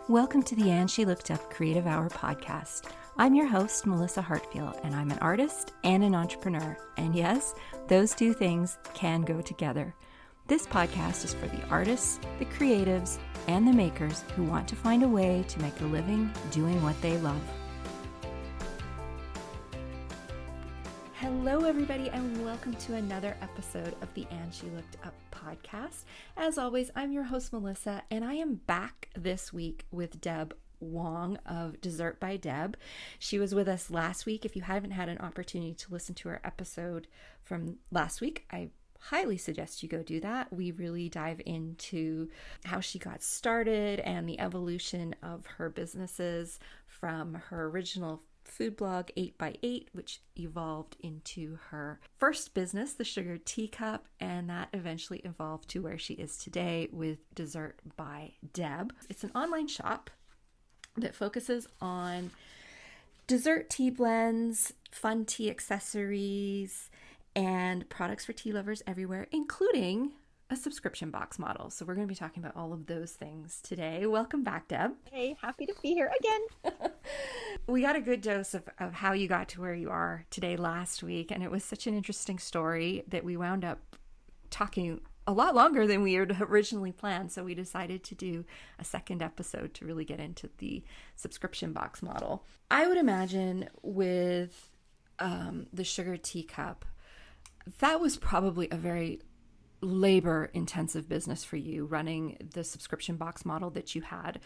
Welcome to the And She Looked Up Creative Hour podcast. I'm your host, Melissa Hartfield, and I'm an artist and an entrepreneur. And yes, those two things can go together. This podcast is for the artists, the creatives, and the makers who want to find a way to make a living doing what they love. Hello, everybody, and welcome to another episode of the And She Looked Up podcast. As always, I'm your host, Melissa, and I am back this week with Deb Wong of Dessert by Deb. She was with us last week. If you haven't had an opportunity to listen to her episode from last week, I highly suggest you go do that. We really dive into how she got started and the evolution of her businesses from her original food blog 8x8, which evolved into her first business, the Sugar Teacup, and that eventually evolved to where she is today with Dessert by Deb. It's an online shop that focuses on dessert tea blends, fun tea accessories, and products for tea lovers everywhere, including a subscription box model. So we're going to be talking about all of those things today. Welcome back, Deb. Hey, happy to be here again. We got a good dose of how you got to where you are today last week, and it was such an interesting story that we wound up talking a lot longer than we had originally planned. So we decided to do a second episode to really get into the subscription box model. I would imagine with the Sugar Teacup, that was probably a very labor-intensive business for you, running the subscription box model that you had,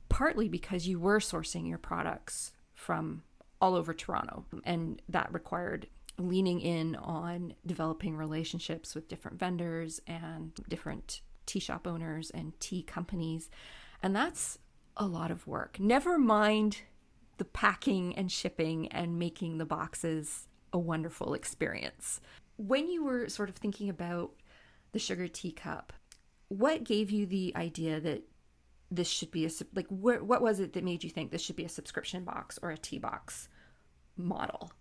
partly because you were sourcing your products from all over Toronto, and that required leaning in on developing relationships with different vendors and different tea shop owners and tea companies, and that's a lot of work. Never mind the packing and shipping and making the boxes a wonderful experience. When you were sort of thinking about the Sugar Teacup, what gave you the idea that this should be what was it that made you think this should be a subscription box or a tea box model?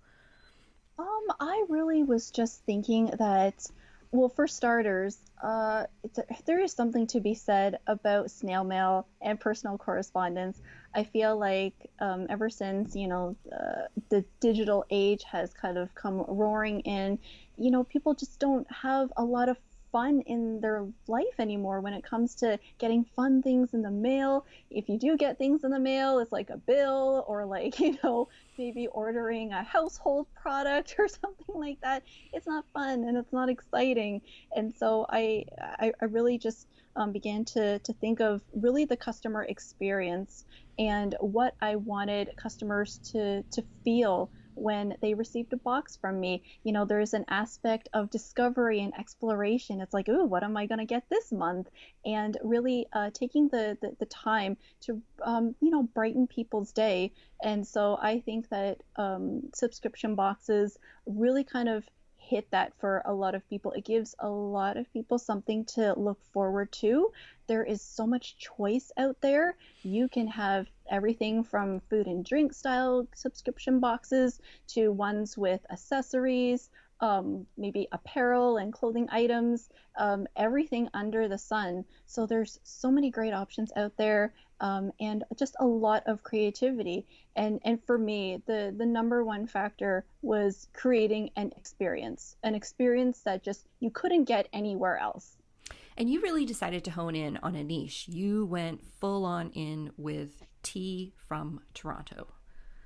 I really was just thinking that, well, for starters, there is something to be said about snail mail and personal correspondence. I feel like ever since, the digital age has kind of come roaring in, people just don't have a lot of fun in their life anymore when it comes to getting fun things in the mail. If you do get things in the mail, it's like a bill or maybe ordering a household product or something like that. It's not fun and it's not exciting. And so I really just began to think of really the customer experience and what I wanted customers to feel when they received a box from me. There's an aspect of discovery and exploration. It's like, ooh, what am I going to get this month? And really taking the time to, brighten people's day. And so I think that subscription boxes really kind of hit that for a lot of people. It gives a lot of people something to look forward to. There is so much choice out there. You can have everything from food and drink style subscription boxes to ones with accessories, maybe apparel and clothing items, everything under the sun. So there's so many great options out there, and just a lot of creativity. And for me, the number one factor was creating an experience that just you couldn't get anywhere else. And you really decided to hone in on a niche. You went full on in with tea from Toronto.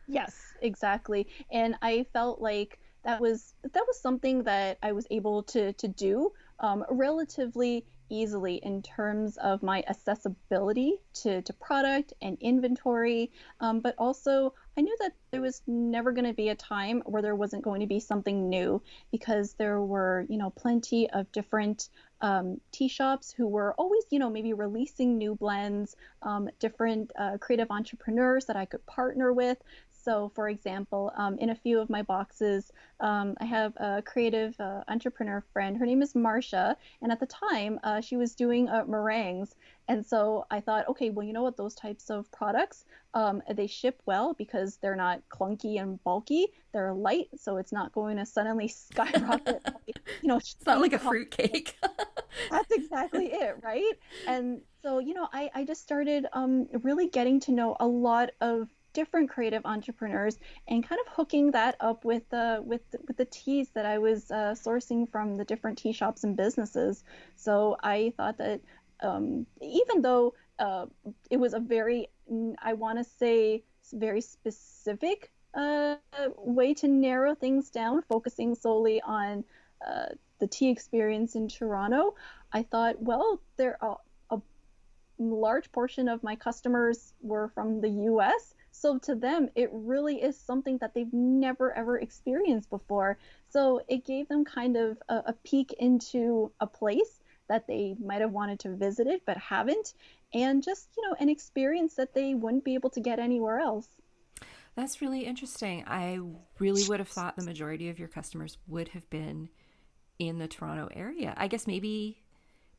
Yes, exactly. And I felt like that was something that I was able to do relatively easily in terms of my accessibility to product and inventory. But also I knew that there was never going to be a time where there wasn't going to be something new, because there were, plenty of different tea shops who were always, maybe releasing new blends, different creative entrepreneurs that I could partner with. So, for example, in a few of my boxes, I have a creative entrepreneur friend. Her name is Marcia, and at the time, she was doing meringues. And so I thought, okay, well, you know what? Those types of products, they ship well because they're not clunky and bulky. They're light, so it's not going to suddenly skyrocket, It's not like speed a cost. fruit cake. That's exactly it, right? And so, I just started really getting to know a lot of different creative entrepreneurs and kind of hooking that up with the teas that I was sourcing from the different tea shops and businesses. So I thought that even though it was a very, I want to say, very specific way to narrow things down, focusing solely on the tea experience in Toronto, I thought, well, a large portion of my customers were from the US. So to them, it really is something that they've never ever experienced before. So it gave them kind of a peek into a place that they might have wanted to visit it but haven't, and just, an experience that they wouldn't be able to get anywhere else. That's really interesting. I really would have thought the majority of your customers would have been in the Toronto area. I guess maybe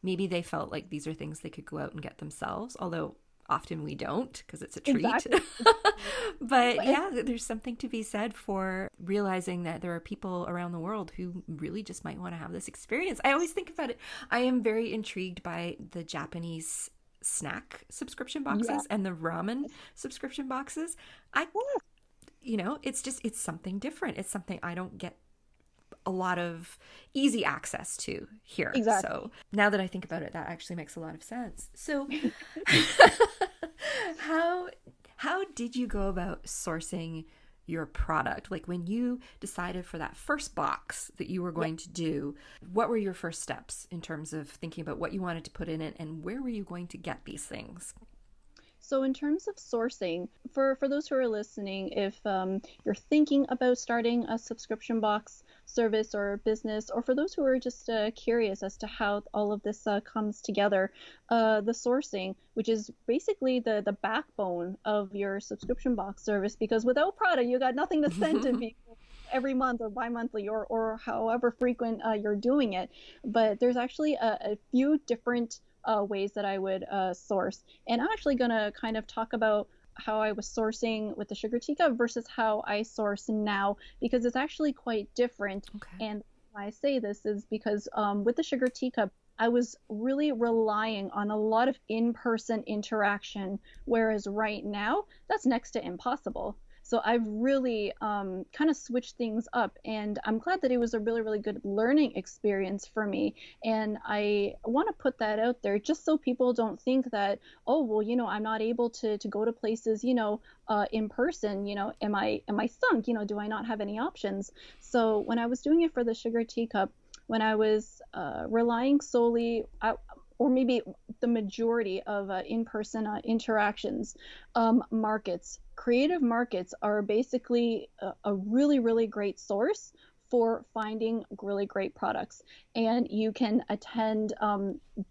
they felt like these are things they could go out and get themselves, although often we don't because it's a treat. Exactly. But yeah, there's something to be said for realizing that there are people around the world who really just might want to have this experience. I always think about it. I am very intrigued by the Japanese snack subscription boxes Yeah. and the ramen subscription boxes. It's something different. It's something I don't get a lot of easy access to here. Exactly. So now that I think about it, that actually makes a lot of sense. So how how did you go about sourcing your product? Like when you decided for that first box that you were going to do, what were your first steps in terms of thinking about what you wanted to put in it and where were you going to get these things? So in terms of sourcing, for those who are listening, if you're thinking about starting a subscription box service or business, or for those who are just curious as to how all of this comes together, the sourcing, which is basically the backbone of your subscription box service, because without product, you got nothing to send to people every month or bi-monthly or however frequent you're doing it. But there's actually a few different ways that I would source. And I'm actually going to kind of talk about how I was sourcing with the sugar teacup versus how I source now, because it's actually quite different. Okay. And why I say this is because with the sugar teacup, I was really relying on a lot of in-person interaction, whereas right now, that's next to impossible. So I've really kind of switched things up, and I'm glad that it was a really, really good learning experience for me. And I want to put that out there just so people don't think that, oh, well, I'm not able to go to places, in person. Am I sunk? Do I not have any options? So when I was doing it for the sugar teacup, when I was relying solely, or maybe the majority of in-person interactions, creative markets are basically a really, really great source for finding really great products. And you can attend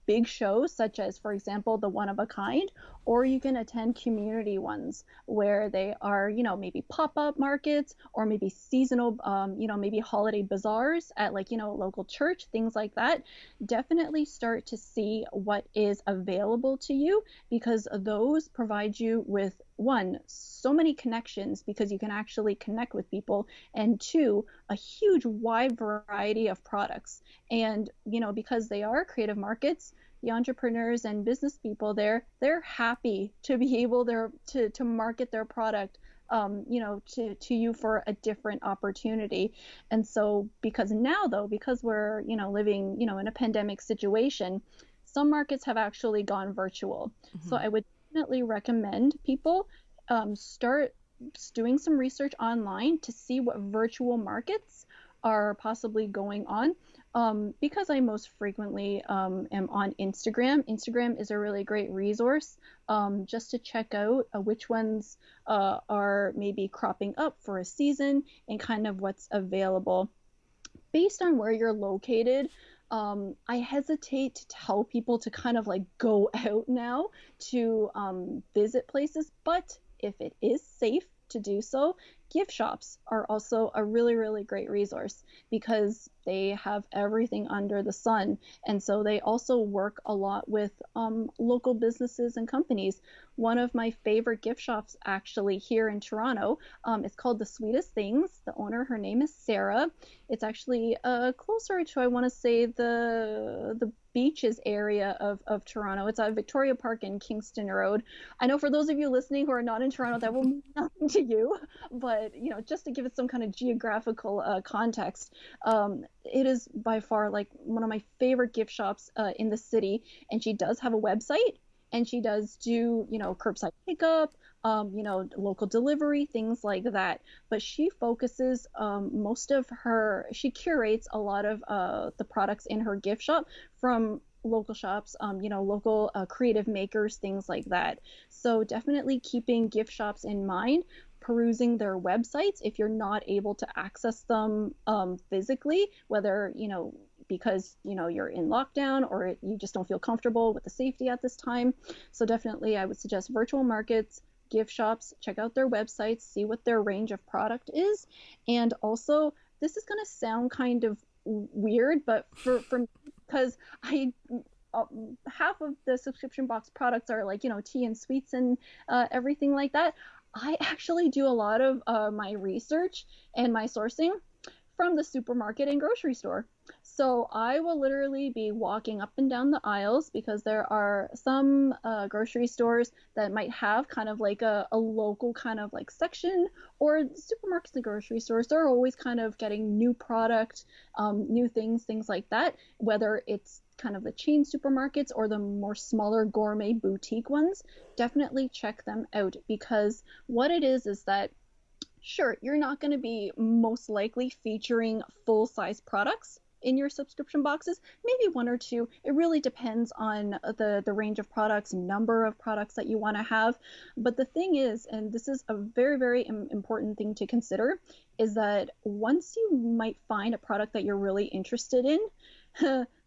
big shows such as, for example, the One of a Kind, or you can attend community ones where they are, maybe pop-up markets or maybe seasonal, maybe holiday bazaars at local church, things like that. Definitely start to see what is available to you, because those provide you with, one, so many connections because you can actually connect with people, and two, a huge wide variety of products. And because they are creative markets, the entrepreneurs and business people there, they're happy to be able to market their product to you for a different opportunity. And so because now, though, because we're living in a pandemic situation, some markets have actually gone virtual. So I would definitely recommend people start doing some research online to see what virtual markets are possibly going on. Because I most frequently am on Instagram. Instagram is a really great resource just to check out which ones are maybe cropping up for a season and kind of what's available. Based on where you're located, I hesitate to tell people to kind of like go out now to visit places, but if it is safe to do so, gift shops are also a really, really great resource because they have everything under the sun. And so they also work a lot with local businesses and companies. One of my favorite gift shops actually here in Toronto is called The Sweetest Things. The owner, her name is Sarah. It's actually closer to, I want to say, the beaches area of Toronto. It's at Victoria Park and Kingston Road. I know for those of you listening who are not in Toronto, that will mean nothing to you, but just to give it some kind of geographical context, it is by far like one of my favorite gift shops in the city, and she does have a website, and she does do curbside pickup, local delivery, things like that. But she focuses she curates a lot of the products in her gift shop from local shops, local creative makers, things like that. So definitely keeping gift shops in mind, perusing their websites if you're not able to access them physically, whether because you're in lockdown or you just don't feel comfortable with the safety at this time. So definitely I would suggest virtual markets, gift shops, check out their websites, see what their range of product is. And also, this is going to sound kind of weird, but for because I half of the subscription box products are like tea and sweets and everything like that. I actually do a lot of my research and my sourcing from the supermarket and grocery store. So I will literally be walking up and down the aisles because there are some grocery stores that might have kind of like a local kind of like section, or supermarkets and grocery stores, they're always kind of getting new product, new things like that, whether it's kind of the chain supermarkets or the more smaller gourmet boutique ones. Definitely check them out, because what it is that sure, you're not going to be most likely featuring full-size products in your subscription boxes, maybe one or two. It really depends on the range of products, number of products that you want to have. But the thing is, and this is a very, very important thing to consider, is that once you might find a product that you're really interested in,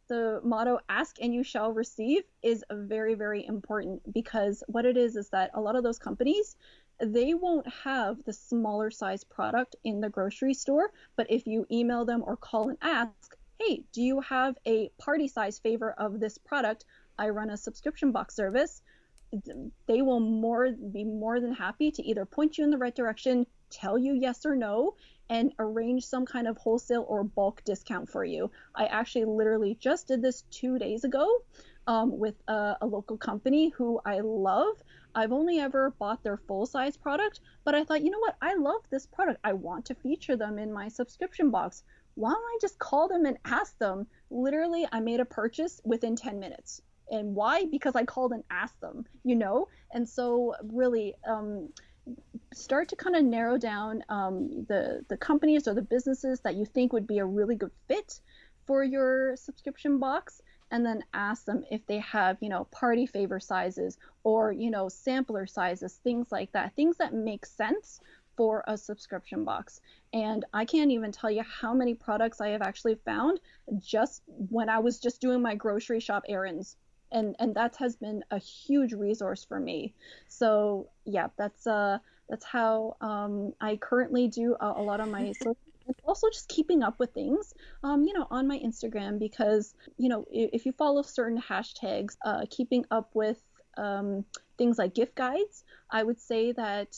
the motto "ask and you shall receive" is very, very important, because what it is that a lot of those companies, they won't have the smaller size product in the grocery store, but if you email them or call and ask, hey, do you have a party size favor of this product? I run a subscription box service. They will be more than happy to either point you in the right direction, tell you yes or no, and arrange some kind of wholesale or bulk discount for you. I actually literally just did this 2 days ago with a local company who I love. I've only ever bought their full-size product, but I thought, you know what? I love this product. I want to feature them in my subscription box. Why don't I just call them and ask them? Literally, I made a purchase within 10 minutes. And why? Because I called and asked them, And so really, start to kind of narrow down the companies or the businesses that you think would be a really good fit for your subscription box, and then ask them if they have, party favor sizes or, sampler sizes, things like that, things that make sense for a subscription box. And I can't even tell you how many products I have actually found just when I was just doing my grocery shop errands. And that has been a huge resource for me. So yeah, that's how I currently do a lot of my social. Also just keeping up with things, on my Instagram, because, if you follow certain hashtags, keeping up with things like gift guides, I would say that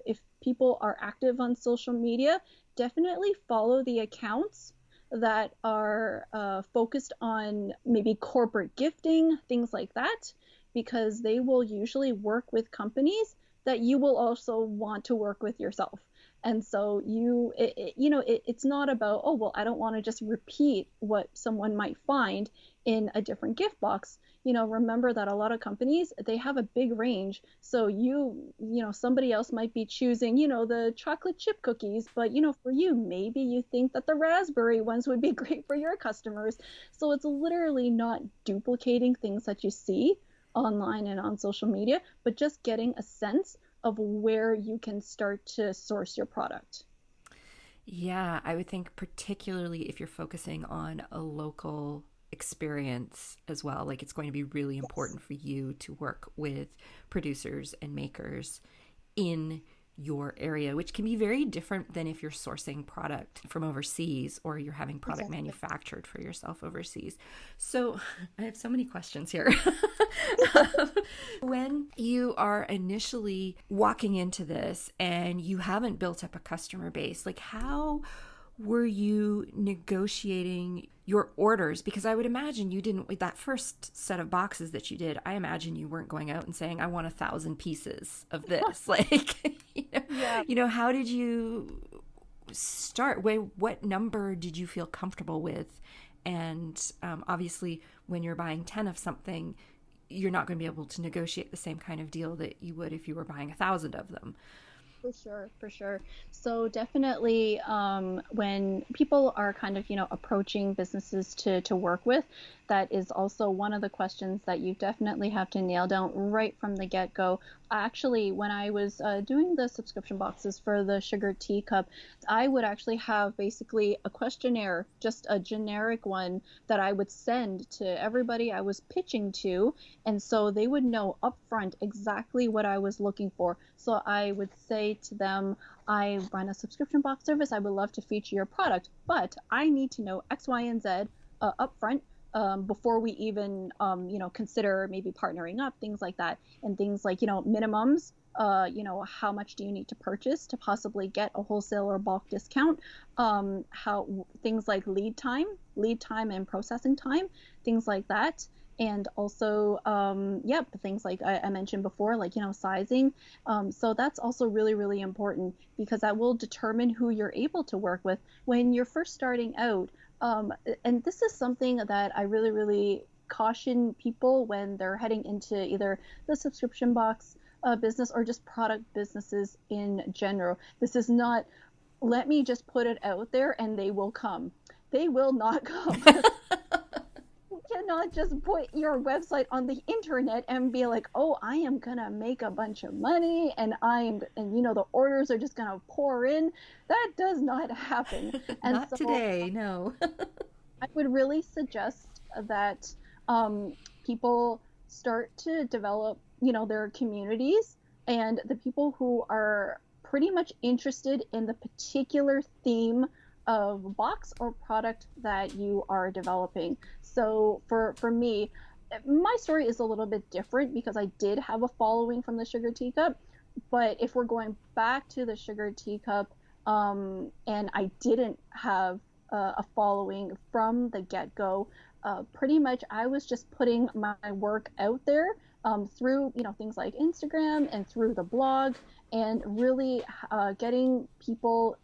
if people are active on social media, definitely follow the accounts that are focused on maybe corporate gifting, things like that, because they will usually work with companies that you will also want to work with yourself. And so it's not about, oh, well, I don't want to just repeat what someone might find in a different gift box. Remember that a lot of companies, they have a big range. So somebody else might be choosing, the chocolate chip cookies, but for you, maybe you think that the raspberry ones would be great for your customers. So it's literally not duplicating things that you see online and on social media, but just getting a sense of where you can start to source your product. Yeah, I would think particularly if you're focusing on a local experience as well, like it's going to be really Yes. important for you to work with producers and makers in your area, which can be very different than if you're sourcing product from overseas or you're having product Exactly. manufactured for yourself overseas. So I have so many questions here. When you are initially walking into this and you haven't built up a customer base, like how were you negotiating your orders? Because I would imagine you didn't, with that first set of boxes that you did, I imagine you weren't going out and saying, I want 1,000 pieces of this. Like, Yeah. how did you start? What number did you feel comfortable with? And obviously, when you're buying 10 of something, you're not going to be able to negotiate the same kind of deal that you would if you were buying 1,000 of them. For sure, for sure. So definitely, when people are kind of, approaching businesses to work with, that is also one of the questions that you definitely have to nail down right from the get-go. Actually, when I was doing the subscription boxes for the sugar teacup, I would actually have basically a questionnaire, just a generic one that I would send to everybody I was pitching to, and so they would know upfront exactly what I was looking for. So I would say to them, I run a subscription box service. I would love to feature your product, but I need to know X, Y, and Z upfront, before we even, consider maybe partnering up, things like that, and things like, minimums. How much do you need to purchase to possibly get a wholesale or bulk discount? How things like lead time and processing time, things like that. And also, things like I mentioned before, like, sizing. So that's also really, really important because that will determine who you're able to work with when you're first starting out. And this is something that I really, really caution people when they're heading into either the subscription box business or just product businesses in general. This is not, let me just put it out there and they will come. They will not come. You cannot just put your website on the internet and be like, oh, I am gonna make a bunch of money and the orders are just gonna pour in. That does not happen. And Not so today, no. I would really suggest that, people start to develop, their communities, and the people who are pretty much interested in the particular theme of box or product that you are developing. So for me, my story is a little bit different because I did have a following from the sugar teacup. But if we're going back to the sugar teacup, and I didn't have a following from the get-go, pretty much I was just putting my work out there, through things like Instagram and through the blog, and really getting people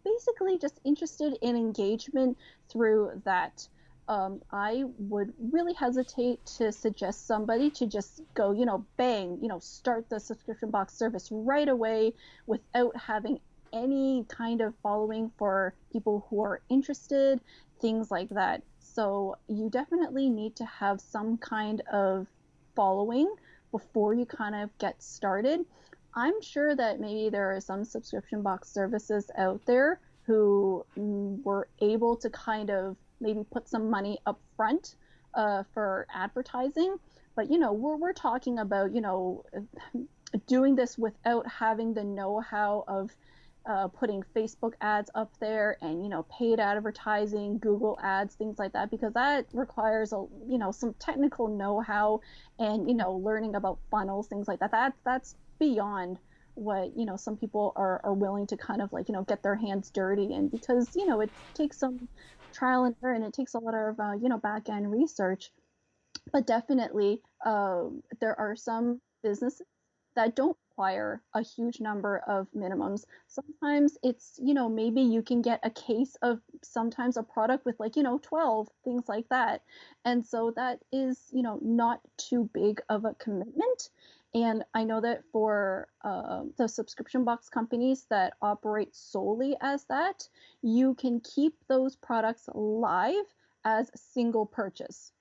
basically just interested in engagement through that. I would really hesitate to suggest somebody to just go, bang, start the subscription box service right away without having any kind of following for people who are interested, things like that. So you definitely need to have some kind of following before you kind of get started. I'm sure that maybe there are some subscription box services out there who were able to kind of maybe put some money up front for advertising. But we're talking about doing this without having the know-how of putting Facebook ads up there and paid advertising, Google ads, things like that, because that requires some technical know-how and learning about funnels, things like that. That's beyond what some people are willing to kind of like get their hands dirty in, because it takes some trial and error and it takes a lot of back end research. But definitely, there are some businesses that don't require a huge number of minimums. Sometimes it's, maybe you can get a case of sometimes a product with like, 12, things like that. And so that is, not too big of a commitment. And I know that for the subscription box companies that operate solely as that, you can keep those products live as single purchase.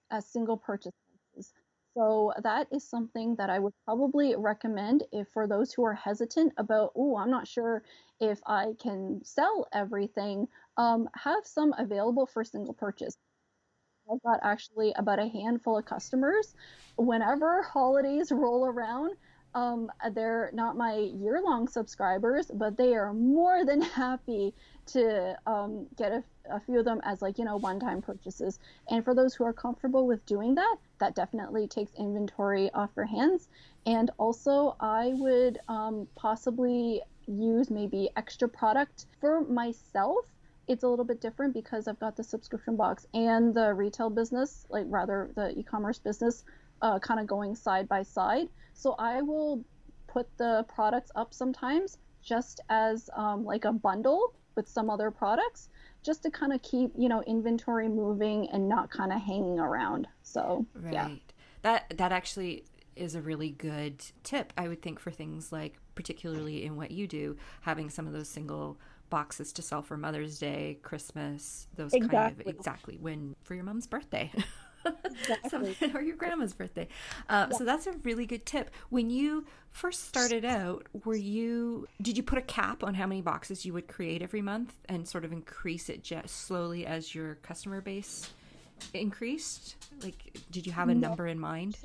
So that is something that I would probably recommend if for those who are hesitant about, oh, I'm not sure if I can sell everything, have some available for single purchase. I've got actually about a handful of customers. Whenever holidays roll around, They're not my year-long subscribers, but they are more than happy to get a few of them as like, one-time purchases. And for those who are comfortable with doing that, that definitely takes inventory off your hands. And also, I would possibly use maybe extra product for myself. It's a little bit different because I've got the subscription box and the retail business, like rather the e-commerce business, kind of going side by side. So I will put the products up sometimes just as like a bundle with some other products, just to kind of keep, inventory moving and not kind of hanging around. So yeah. Right. That actually is a really good tip, I would think, for things like, particularly in what you do, having some of those single boxes to sell for Mother's Day, Christmas, those kind of, Exactly. exactly, when for your mom's birthday. Exactly. Or your grandma's birthday. Yeah. So that's a really good tip. When you first started out, did you put a cap on how many boxes you would create every month and sort of increase it just slowly as your customer base increased? Like, did you have a No. number in mind?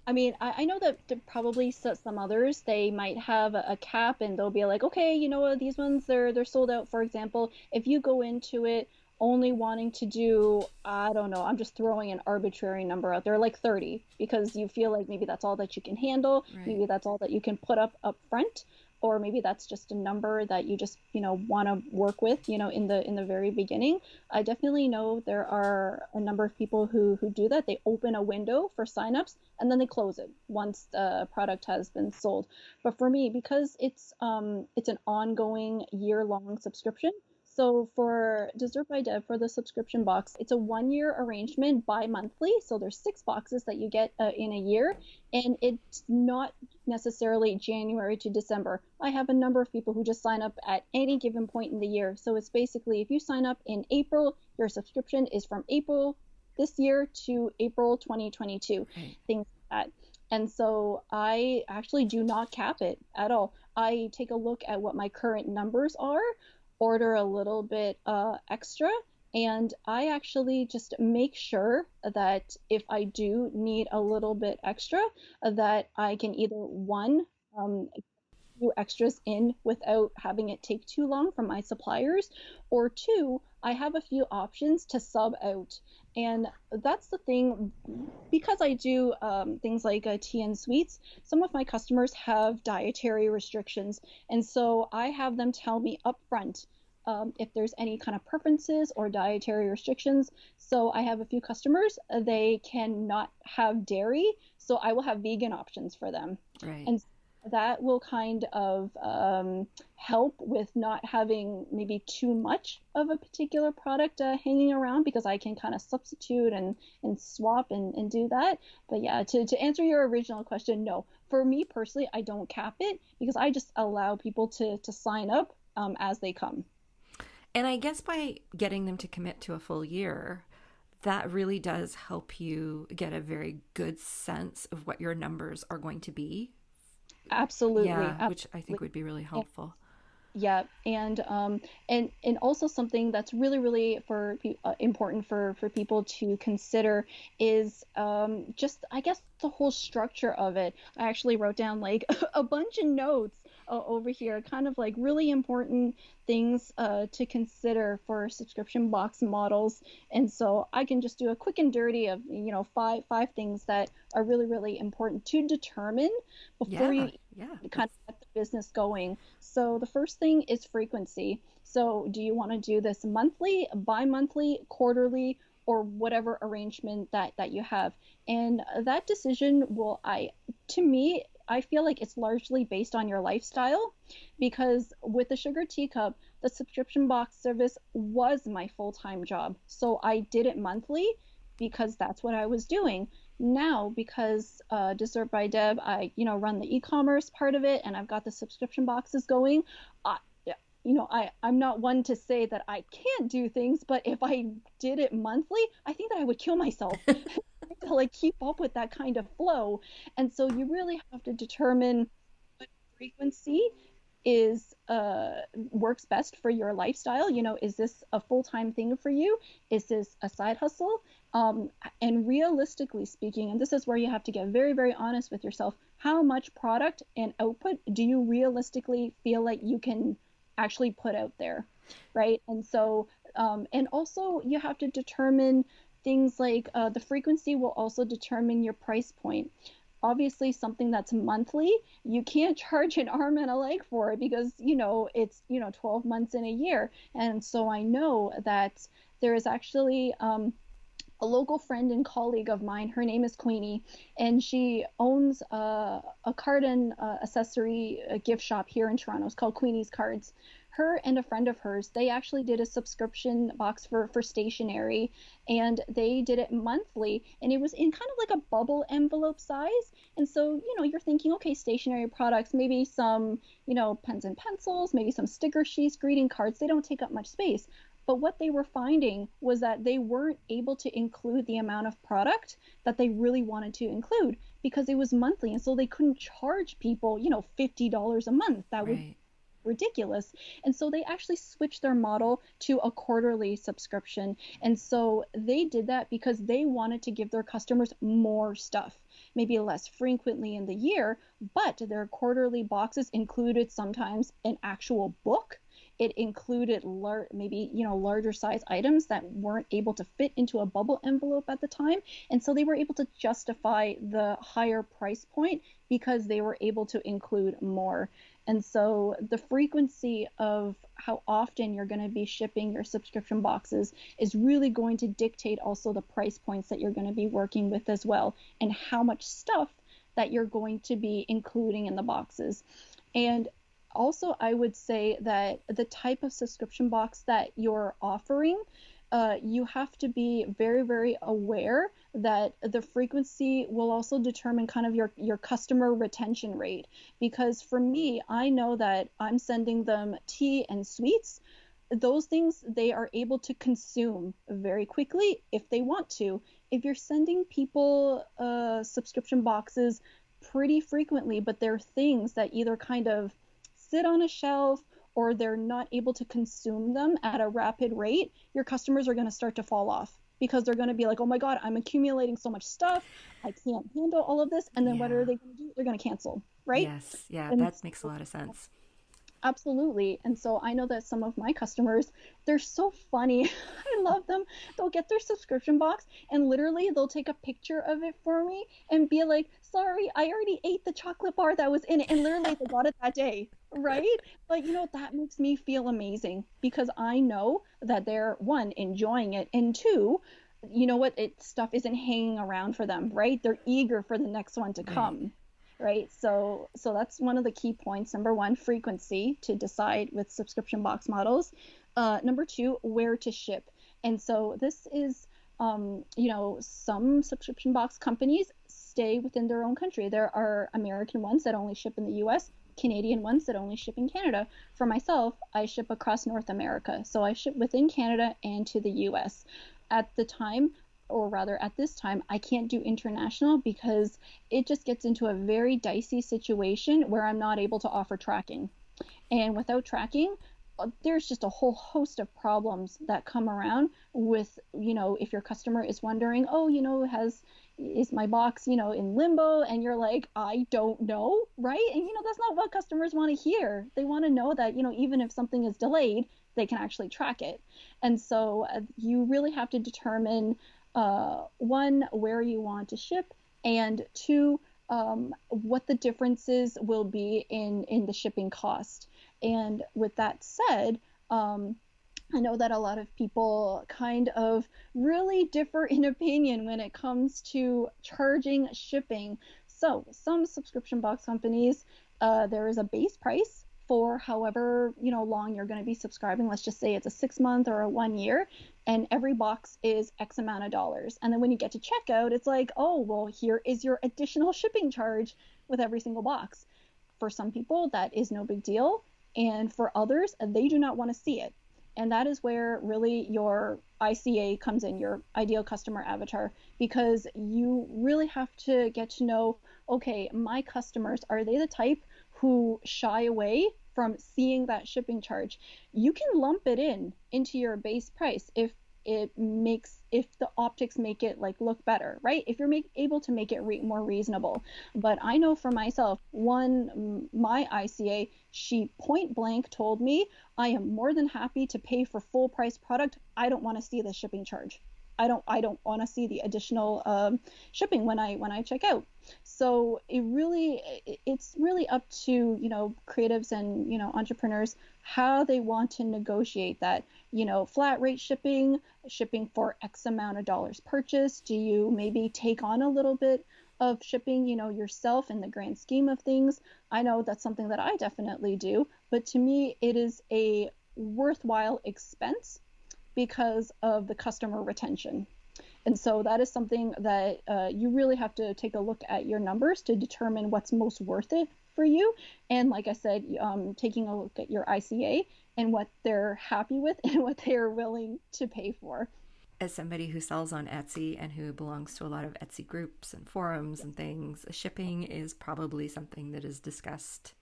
I mean, I know that probably some others, they might have a cap and they'll be like, okay, you know what, these ones they're sold out. For example, if you go into it only wanting to do, I don't know, I'm just throwing an arbitrary number out there, like 30, because you feel like maybe that's all that you can handle, Right. maybe that's all that you can put up front, or maybe that's just a number that you just, want to work with, in the very beginning. I definitely know there are a number of people who do that. They open a window for signups and then they close it once the product has been sold. But for me, because it's an ongoing year-long subscription. So for Dessert by Deb, for the subscription box, it's a 1-year arrangement bi-monthly. So there's 6 boxes that you get in a year, and it's not necessarily January to December. I have a number of people who just sign up at any given point in the year. So it's basically if you sign up in April, your subscription is from April this year to April 2022, Right. things like that. And so I actually do not cap it at all. I take a look at what my current numbers are, order a little bit extra, and I actually just make sure that if I do need a little bit extra, that I can either one, few extras in without having it take too long from my suppliers, or two, I have a few options to sub out. And that's the thing, because I do things like tea and sweets, some of my customers have dietary restrictions. And so I have them tell me upfront if there's any kind of preferences or dietary restrictions. So I have a few customers, they cannot have dairy, so I will have vegan options for them. Right. And that will kind of help with not having maybe too much of a particular product hanging around, because I can kind of substitute and swap and do that. But yeah, to answer your original question, no. For me personally, I don't cap it because I just allow people to sign up as they come. And I guess by getting them to commit to a full year, that really does help you get a very good sense of what your numbers are going to be. Absolutely, Yeah, which I think absolutely. would be really helpful. Yeah, and also something that's really really important for people to consider is just I guess the whole structure of it. I actually wrote down like a bunch of notes over here, kind of like really important things to consider for subscription box models. And so I can just do a quick and dirty of five things that are really really important to determine before Yeah, you yeah. kind of get the business going. So the first thing is frequency. So do you want to do this monthly, bi-monthly, quarterly, or whatever arrangement that you have? And that decision will to me, I feel like it's largely based on your lifestyle, because with the Sugar Teacup, the subscription box service was my full-time job. So I did it monthly because that's what I was doing. Now, because Dessert by Deb, I run the e-commerce part of it, and I've got the subscription boxes going. I, I'm not one to say that I can't do things, but if I did it monthly, I think that I would kill myself to like keep up with that kind of flow. And so you really have to determine what frequency is works best for your lifestyle. Is this a full-time thing for you? Is this a side hustle? And realistically speaking, and this is where you have to get very very honest with yourself, how much product and output do you realistically feel like you can actually put out there, right? And so, and also you have to determine things like the frequency will also determine your price point. Obviously, something that's monthly, you can't charge an arm and a leg for it because, it's, 12 months in a year. And so I know that there is actually a local friend and colleague of mine. Her name is Queenie, and she owns a card and accessory gift shop here in Toronto. It's called Queenie's Cards. Her and a friend of hers, they actually did a subscription box for stationery, and they did it monthly, and it was in kind of like a bubble envelope size. And so, you're thinking, okay, stationery products, maybe some, pens and pencils, maybe some sticker sheets, greeting cards, they don't take up much space. But what they were finding was that they weren't able to include the amount of product that they really wanted to include because it was monthly. And so they couldn't charge people, $50 a month. That would be ridiculous. And so they actually switched their model to a quarterly subscription. And so they did that because they wanted to give their customers more stuff, maybe less frequently in the year, but their quarterly boxes included sometimes an actual book. It included maybe larger size items that weren't able to fit into a bubble envelope at the time, and so they were able to justify the higher price point because they were able to include more. And so the frequency of how often you're going to be shipping your subscription boxes is really going to dictate also the price points that you're going to be working with as well, and how much stuff that you're going to be including in the boxes. And also, I would say that the type of subscription box that you're offering, you have to be very, very aware that the frequency will also determine kind of your customer retention rate. Because for me, I know that I'm sending them tea and sweets. Those things they are able to consume very quickly if they want to. If you're sending people subscription boxes pretty frequently, but they're things that either kind of sit on a shelf or they're not able to consume them at a rapid rate, your customers are going to start to fall off because they're going to be like, oh my God, I'm accumulating so much stuff. I can't handle all of this. And then what are they going to do? They're going to cancel, right? Yes. Yeah, And that makes a lot of sense. absolutely. And so I know that some of my customers, they're so funny. I love them. They'll get their subscription box and literally they'll take a picture of it for me and be like, sorry, I already ate the chocolate bar that was in it. And literally they got it that day, right? But that makes me feel amazing because I know that they're, one, enjoying it, and two, stuff isn't hanging around for them, right? They're eager for the next one to come. Right. So that's one of the key points. Number one, frequency to decide with subscription box models. Number two, where to ship. And so this is, some subscription box companies stay within their own country. There are American ones that only ship in the US, Canadian ones that only ship in Canada. For myself, I ship across North America. So I ship within Canada and to the US. At this time, I can't do international because it just gets into a very dicey situation where I'm not able to offer tracking. And without tracking, there's just a whole host of problems that come around with, if your customer is wondering, oh, is my box, in limbo? And you're like, I don't know, right? And, that's not what customers want to hear. They want to know that, even if something is delayed, they can actually track it. And so you really have to determine one, where you want to ship, and two, what the differences will be in the shipping cost. And with that said, I know that a lot of people kind of really differ in opinion when it comes to charging shipping. So some subscription box companies, there is a base price for however long you're going to be subscribing. Let's just say it's a 6-month or a 1 year, and every box is X amount of dollars. And then when you get to checkout, it's like, oh, well, here is your additional shipping charge with every single box. For some people, that is no big deal. And for others, they do not want to see it. And that is where really your ICA comes in, your ideal customer avatar, because you really have to get to know, okay, my customers, are they the type who shy away from seeing that shipping charge? You can lump it into your base price. If if the optics make it like look better, right? If you're able to make it more reasonable. But I know for myself, my ICA, she point blank told me, I am more than happy to pay for full price product. I don't want to see the shipping charge. I don't want to see the additional shipping when I check out. So it's really up to, creatives and, entrepreneurs, how they want to negotiate that, flat rate shipping for X amount of dollars purchased. Do you maybe take on a little bit of shipping, yourself in the grand scheme of things? I know that's something that I definitely do, but to me, it is a worthwhile expense because of the customer retention. And so that is something that you really have to take a look at your numbers to determine what's most worth it for you. And like I said, taking a look at your ICA and what they're happy with and what they're willing to pay for. As somebody who sells on Etsy and who belongs to a lot of Etsy groups and forums and things, shipping is probably something that is discussed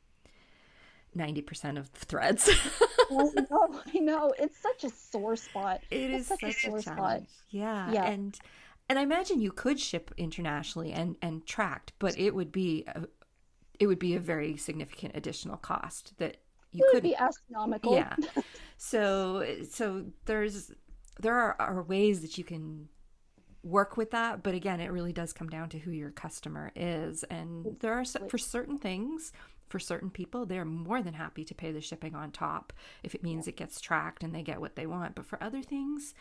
90% of threads. I know. It's such a sore spot. It's such a sore challenge. Spot. Yeah. And I imagine you could ship internationally and tracked, but it would be a very significant additional cost that you could be astronomical. Yeah. So there are ways that you can work with that, but again, it really does come down to who your customer is. And there are, for certain things, for certain people, they're more than happy to pay the shipping on top if it means it gets tracked and they get what they want. But for other things,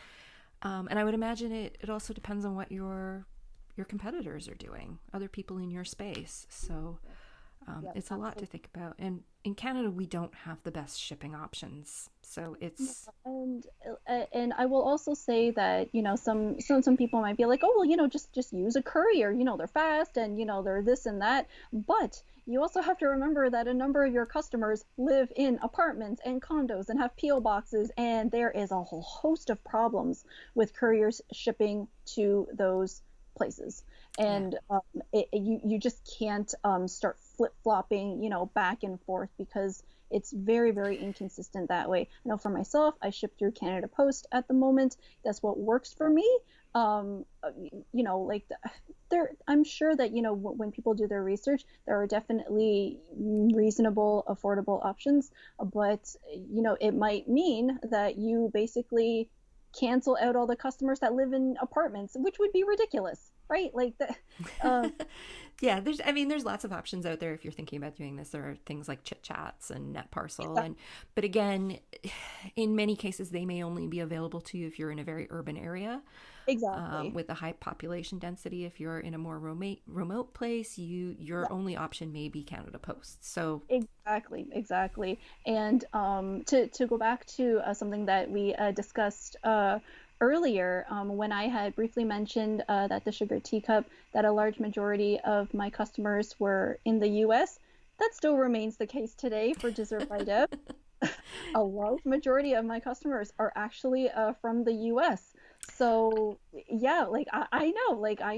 and I would imagine it also depends on what your competitors are doing, other people in your space. So it's a lot to think about. And in Canada, we don't have the best shipping options. So it's and I will also say that, some people might be like, oh well, just use a courier, they're fast and they're this and that. But you also have to remember that a number of your customers live in apartments and condos and have PO boxes, and there is a whole host of problems with couriers shipping to those places. And you just can't start flip-flopping, back and forth, because it's very, very inconsistent that way. I know for myself, I ship through Canada Post at the moment. That's what works for me. I'm sure that, when people do their research, there are definitely reasonable, affordable options, but, it might mean that you basically cancel out all the customers that live in apartments, which would be ridiculous. Right? Like that. Yeah, there's lots of options out there if you're thinking about doing this. There are things like Chit Chats and NetParcel, but again, in many cases, they may only be available to you if you're in a very urban area. Exactly. With a high population density. If you're in a more remote place, your only option may be Canada Post. So exactly. And to go back to something that we discussed earlier, when I had briefly mentioned that the sugar teacup, that a large majority of my customers were in the US, that still remains the case today for Dessert by Deb. A large majority of my customers are actually from the US. So yeah, I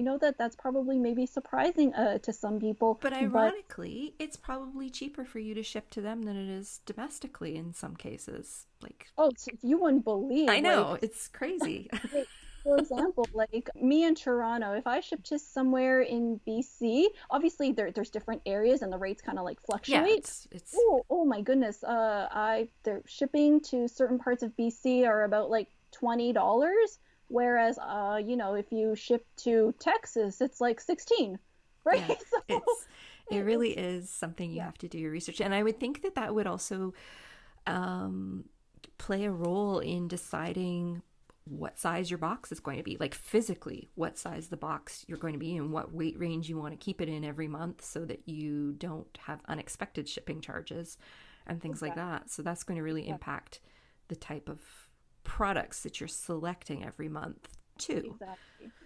know that that's probably maybe surprising to some people. But ironically, it's probably cheaper for you to ship to them than it is domestically in some cases. You wouldn't believe. I know, it's crazy. For example, like me in Toronto, if I ship to somewhere in BC, obviously there's different areas and the rates kind of like fluctuate. Yeah, it's... Oh my goodness. They're shipping to certain parts of BC are about like $20. Whereas, if you ship to Texas, it's like 16, right? Yeah, it really is something you have to do your research. And I would think that would also play a role in deciding what size your box is going to be, like physically what size the box you're going to be in, what weight range you want to keep it in every month so that you don't have unexpected shipping charges and things like that. So that's going to really impact the type of products that you're selecting every month too.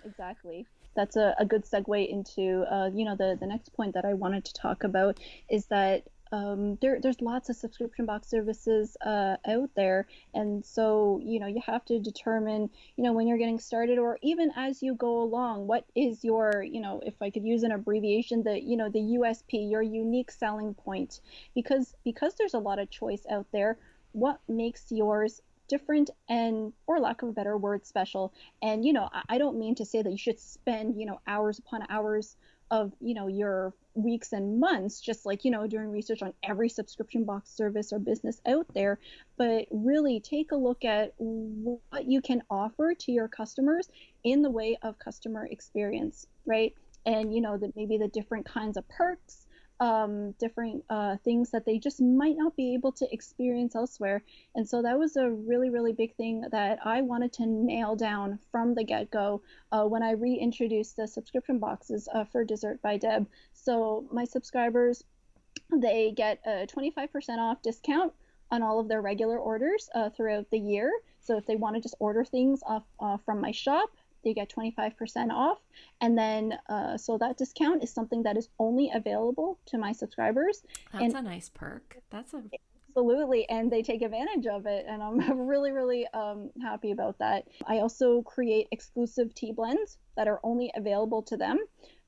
Exactly. That's a good segue into the next point that I wanted to talk about is that there's lots of subscription box services out there, and so you have to determine when you're getting started, or even as you go along, what is your if I could use an abbreviation, the USP, your unique selling point, because there's a lot of choice out there. What makes yours different and, for lack of a better word, special. And, I don't mean to say that you should spend, hours upon hours of, your weeks and months just like, doing research on every subscription box service or business out there, but really take a look at what you can offer to your customers in the way of customer experience, right? And, that maybe the different kinds of perks, different things that they just might not be able to experience elsewhere. And so that was a really, really big thing that I wanted to nail down from the get-go when I reintroduced the subscription boxes for Dessert by Deb. So my subscribers, they get a 25% off discount on all of their regular orders throughout the year. So if they want to just order things off from my shop, they get 25% off. And then, so that discount is something that is only available to my subscribers. That's a nice perk. Absolutely. And they take advantage of it. And I'm really, really happy about that. I also create exclusive tea blends that are only available to them.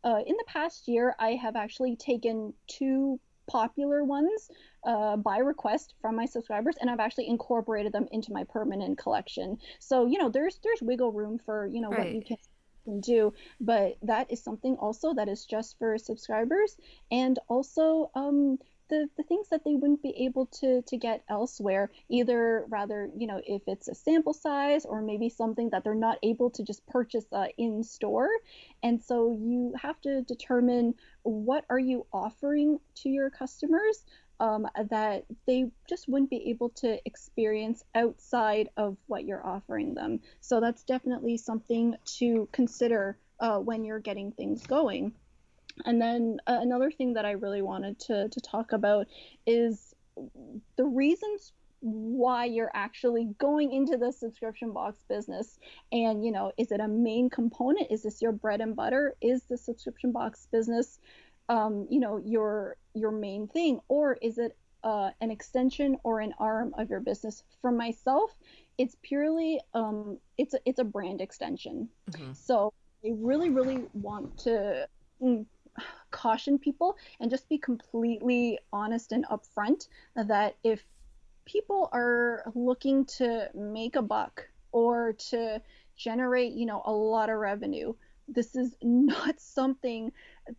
In the past year, I have actually taken two popular ones by request from my subscribers, and I've actually incorporated them into my permanent collection. So there's wiggle room for Right. what you can do, but that is something also that is just for subscribers, and also the things that they wouldn't be able to get elsewhere, either rather, if it's a sample size or maybe something that they're not able to just purchase in store. And so you have to determine what are you offering to your customers that they just wouldn't be able to experience outside of what you're offering them. So that's definitely something to consider when you're getting things going. And then another thing that I really wanted to talk about is the reasons why you're actually going into the subscription box business. And, is it a main component? Is this your bread and butter? Is the subscription box business, your main thing? Or is it an extension or an arm of your business? For myself, it's purely, it's a brand extension. Mm-hmm. So I really, really want to caution people and just be completely honest and upfront that if people are looking to make a buck or to generate, a lot of revenue, this is not something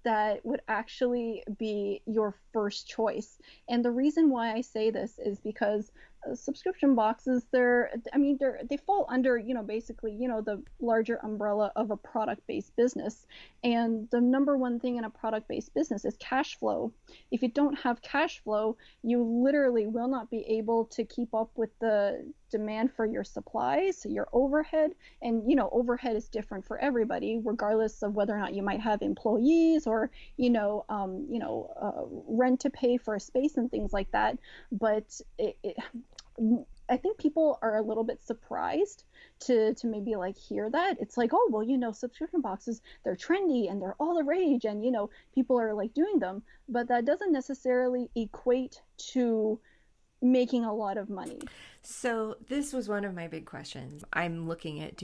that would actually be your first choice. And the reason why I say this is because subscription boxes, they fall under, basically, the larger umbrella of a product-based business. And the number one thing in a product-based business is cash flow. If you don't have cash flow, you literally will not be able to keep up with the demand for your supplies, your overhead. And, overhead is different for everybody, regardless of whether or not you might have employees or, rent to pay for a space and things like that. But I think people are a little bit surprised to maybe like hear that. It's like, oh, well, subscription boxes, they're trendy and they're all the rage and, people are like doing them. But that doesn't necessarily equate to making a lot of money. So this was one of my big questions. I'm looking at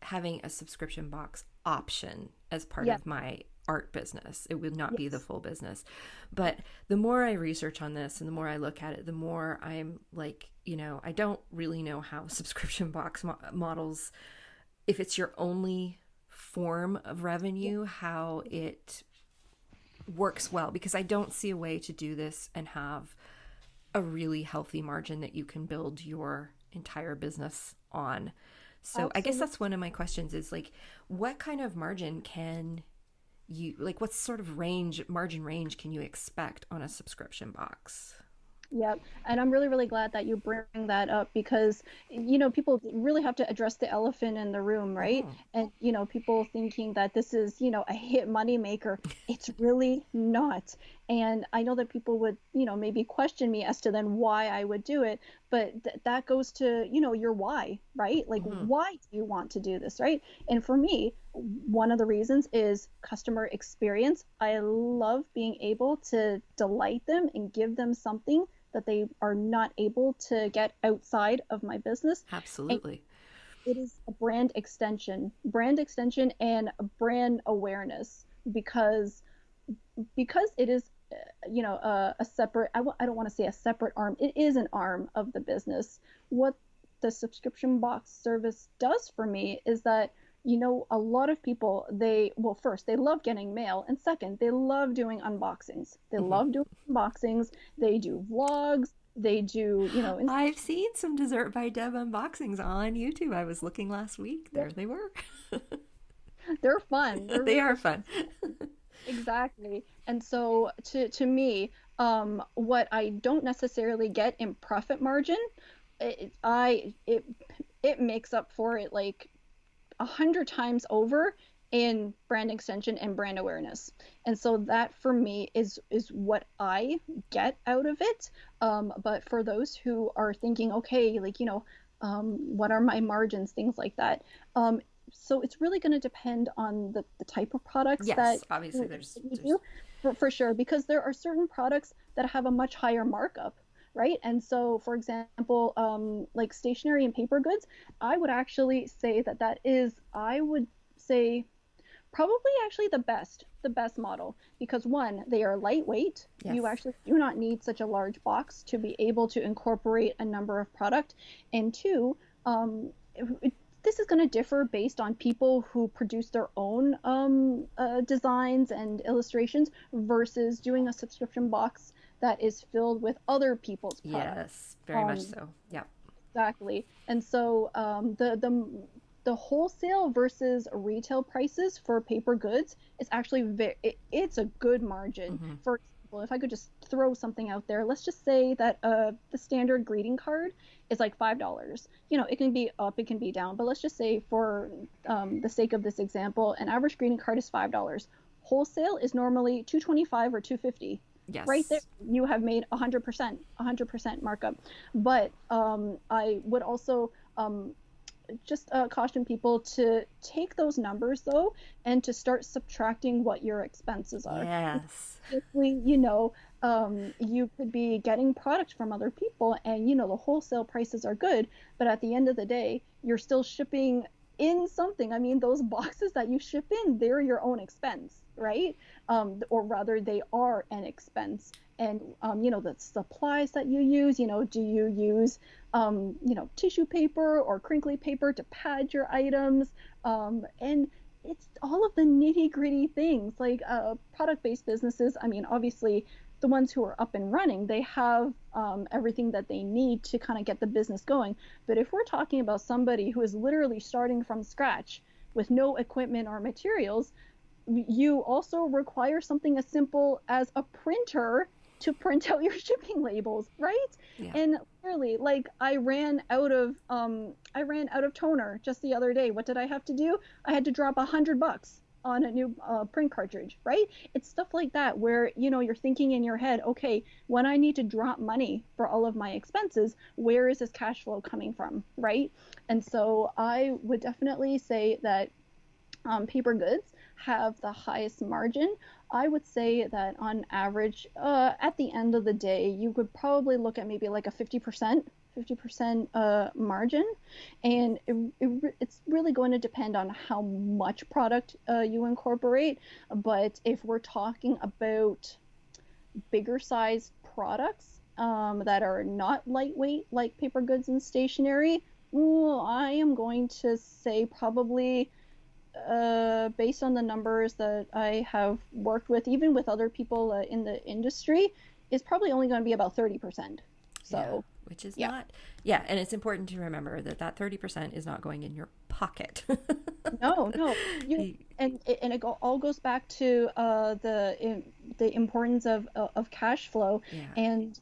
having a subscription box option as part of my art business. It would not be the full business. But the more I research on this and the more I look at it, the more I'm like, I don't really know how subscription box models, if it's your only form of revenue, how it works well, because I don't see a way to do this and have a really healthy margin that you can build your entire business on. So Absolutely. I guess that's one of my questions is like, what kind of margin can you, like, what sort of margin range can you expect on a subscription box? Yep. And I'm really, really glad that you bring that up because, people really have to address the elephant in the room, right? And, people thinking that this is, a hit money maker. It's really not. And I know that people would, maybe question me as to then why I would do it. But that goes to, your why, right? Like, why do you want to do this, right? And for me, one of the reasons is customer experience. I love being able to delight them and give them something that they are not able to get outside of my business. Absolutely. And it is a brand extension and brand awareness because it is, a separate, I don't want to say a separate arm. It is an arm of the business. What the subscription box service does for me is that, a lot of people, well, first, they love getting mail. And second, they love doing unboxings. They Hmm. love doing unboxings. They do vlogs. They do, I've seen some Dessert by Deb unboxings on YouTube. I was looking last week. There they were. they're fun. They're They really are fun. exactly. And so to me, what I don't necessarily get in profit margin, it, I it makes up for it like 100 times over in brand extension and brand awareness. And so that for me is what I get out of it. But for those who are thinking, okay, like, what are my margins, things like that. So it's really going to depend on the type of products that Yes, obviously you there's do, for sure, because there are certain products that have a much higher markup, right? And so, for example, like stationery and paper goods, I would actually say that is, I would say, probably actually the best model, because one, they are lightweight. yes. You actually do not need such a large box to be able to incorporate a number of product. And two, this is going to differ based on people who produce their own designs and illustrations versus doing a subscription box that is filled with other people's products. Yes, very much Um, so. Yeah. exactly. And so the wholesale versus retail prices for paper goods is actually it's a good margin. Hmm. For example, if I could just throw something out there, let's just say that the standard greeting card is like $5. It can be up, it can be down, but let's just say for the sake of this example, an average greeting card is $5. Wholesale is normally 225 or 250. Right there, Yes. you have made 100% markup. But I would also just caution people to take those numbers though, and to start subtracting what your expenses are. Yes. Basically, you could be getting product from other people, and the wholesale prices are good, but at the end of the day, you're still shipping in something. I mean, those boxes that you ship in, they're your own expense, right? Or rather, they are an expense. And the supplies that you use, do you use tissue paper or crinkly paper to pad your items? And it's all of the nitty gritty things, like product-based businesses. I mean, obviously, the ones who are up and running, they have everything that they need to kind of get the business going. But if we're talking about somebody who is literally starting from scratch with no equipment or materials, you also require something as simple as a printer to print out your shipping labels, right? Yeah. And clearly, like, I ran out of toner just the other day. What did I have to do? I had to drop $100 on a new print cartridge, right? It's stuff like that where you're thinking in your head, okay, when I need to drop money for all of my expenses, where is this cash flow coming from, right? And so I would definitely say that paper goods have the highest margin. I would say that on average, at the end of the day, you could probably look at maybe like a 50% margin, and it's really going to depend on how much product you incorporate. But if we're talking about bigger size products that are not lightweight like paper goods and stationery, well, I am going to say probably based on the numbers that I have worked with, even with other people in the industry, is probably only going to be about 30%. Yeah, So, which is yeah, not, yeah, and it's important to remember that that 30% is not going in your pocket. no, no, You- and all goes back to the importance of cash flow. yeah. And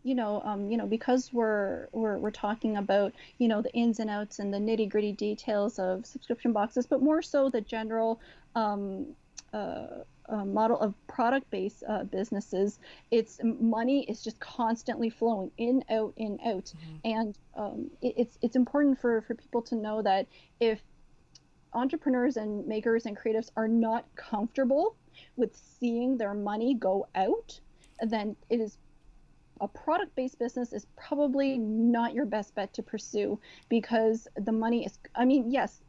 because we're talking about the ins and outs and the nitty gritty details of subscription boxes, but more so the general um, uh, model of product-based businesses. It's money is just constantly flowing in out, Mhm. and it's important for people to know that if entrepreneurs and makers and creatives are not comfortable with seeing their money go out, then it is a product-based business is probably not your best bet to pursue, because the money is, I mean, yes,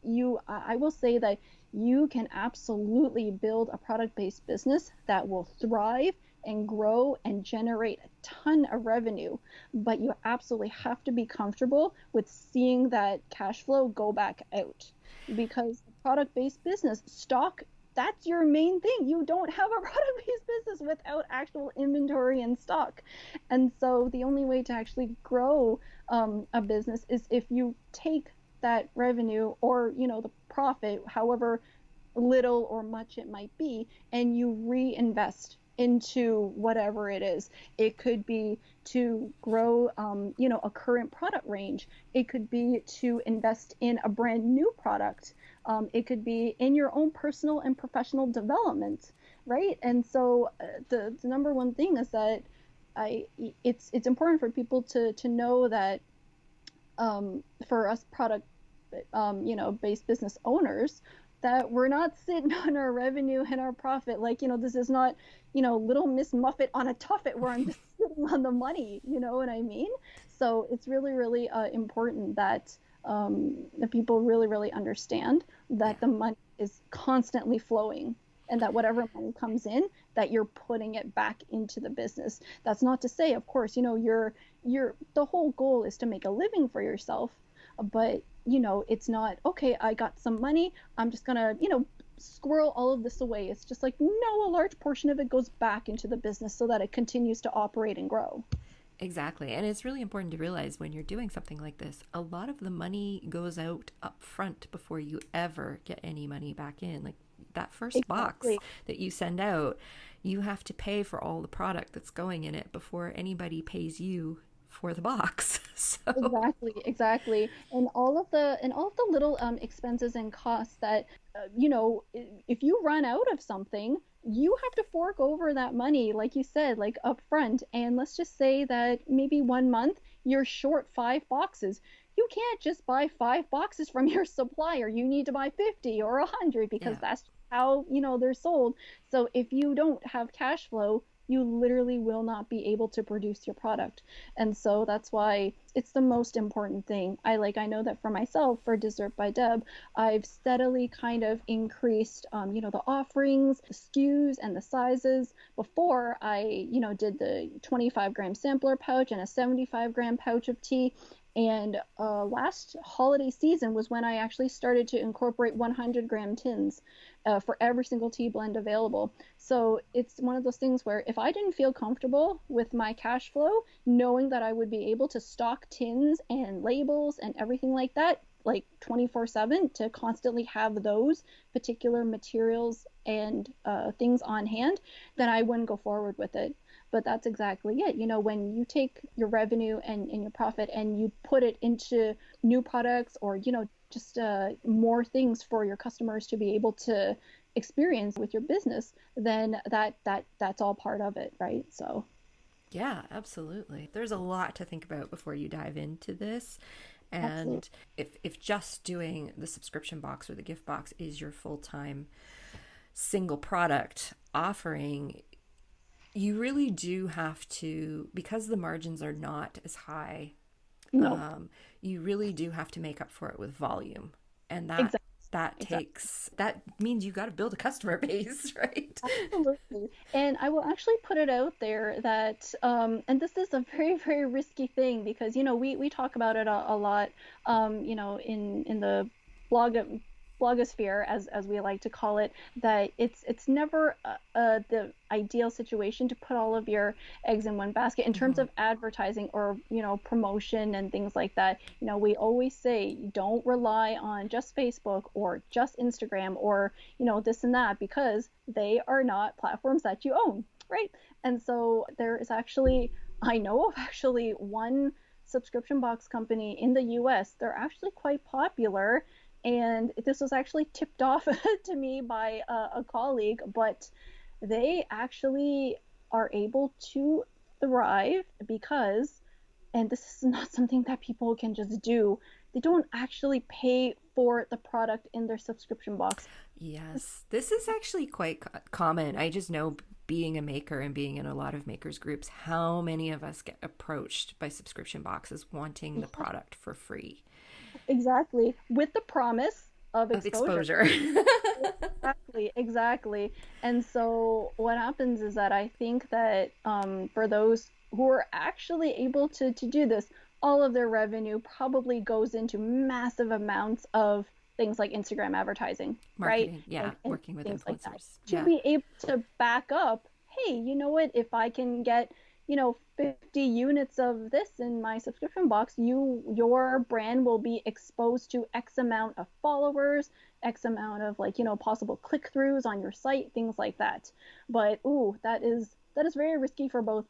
I will say that you can absolutely build a product-based business that will thrive and grow and generate a ton of revenue, but you absolutely have to be comfortable with seeing that cash flow go back out, because the product-based business stock, that's your main thing. You don't have a product-based business without actual inventory and stock. And so the only way to actually grow a business is if you take that revenue, or the profit, however little or much it might be, and you reinvest into whatever it is. It could be to grow, a current product range. It could be to invest in a brand new product. It could be in your own personal and professional development, right? And so the number one thing is that it's important for people to know that, for us product based business owners, that we're not sitting on our revenue and our profit. Like, this is not, little Miss Muffet on a tuffet where I'm just sitting on the money, you know what I mean? So it's really, really important that the people really, really understand that the money is constantly flowing, and that whatever money comes in, that you're putting it back into the business. That's not to say, of course, the whole goal is to make a living for yourself, but it's not, okay, I got some money, I'm just gonna, squirrel all of this away. It's just like, no, a large portion of it goes back into the business so that it continues to operate and grow. Exactly. And it's really important to realize when you're doing something like this, a lot of the money goes out up front before you ever get any money back in. Like that first box Exactly. that you send out, you have to pay for all the product that's going in it before anybody pays you for the box. So, Exactly. And all of the little expenses and costs that, if you run out of something, you have to fork over that money, like you said, like upfront. And let's just say that maybe one month you're short 5 boxes. You can't just buy 5 boxes from your supplier. You need to buy 50 or 100, because yeah. that's how, they're sold. So if you don't have cash flow, you literally will not be able to produce your product. And so that's why it's the most important thing. I know that for myself, for Dessert by Deb, I've steadily kind of increased, the offerings, the SKUs, and the sizes. Before I, did the 25-gram sampler pouch and a 75-gram pouch of tea. And last holiday season was when I actually started to incorporate 100-gram tins for every single tea blend available. So it's one of those things where if I didn't feel comfortable with my cash flow, knowing that I would be able to stock tins and labels and everything like that, like 24/7, to constantly have those particular materials and things on hand, then I wouldn't go forward with it. But that's exactly it. When you take your revenue and your profit and you put it into new products, or, just more things for your customers to be able to experience with your business, then that's all part of it, right? So Yeah, absolutely. There's a lot to think about before you dive into this. absolutely. And if just doing the subscription box or the gift box is your full-time single product offering, you really do have to, because the margins are not as high, No, um, you really do have to make up for it with volume. And exactly. Exactly. that means you got to build a customer base, right? Absolutely. And I will actually put it out there that, and this is a very, very risky thing, because, we talk about it a lot, in the blog blogosphere, as we like to call it, that it's never the ideal situation to put all of your eggs in one basket in terms Mm-hmm. of advertising, or promotion and things like that. We always say, don't rely on just Facebook or just Instagram, or this and that, because they are not platforms that you own, right? And so there is actually, I know of actually one subscription box company in the US. They're actually quite popular, and this was actually tipped off to me by a colleague, but they actually are able to thrive because, and this is not something that people can just do, they don't actually pay for the product in their subscription box. Yes, this is actually quite common. I just know, being a maker and being in a lot of makers groups, how many of us get approached by subscription boxes wanting the product for free. Exactly. With the promise of Of exposure. exposure. Exactly, exactly. And so what happens is that I think that for those who are actually able to do this, all of their revenue probably goes into massive amounts of things like Instagram advertising, right? Marketing. Yeah. And Working with things like that influencers. to Yeah. be able to back up, hey, you know what? If I can get 50 units of this in my subscription box, your brand will be exposed to X amount of followers, X amount of like, possible click-throughs on your site, things like that. But ooh, that is very risky for both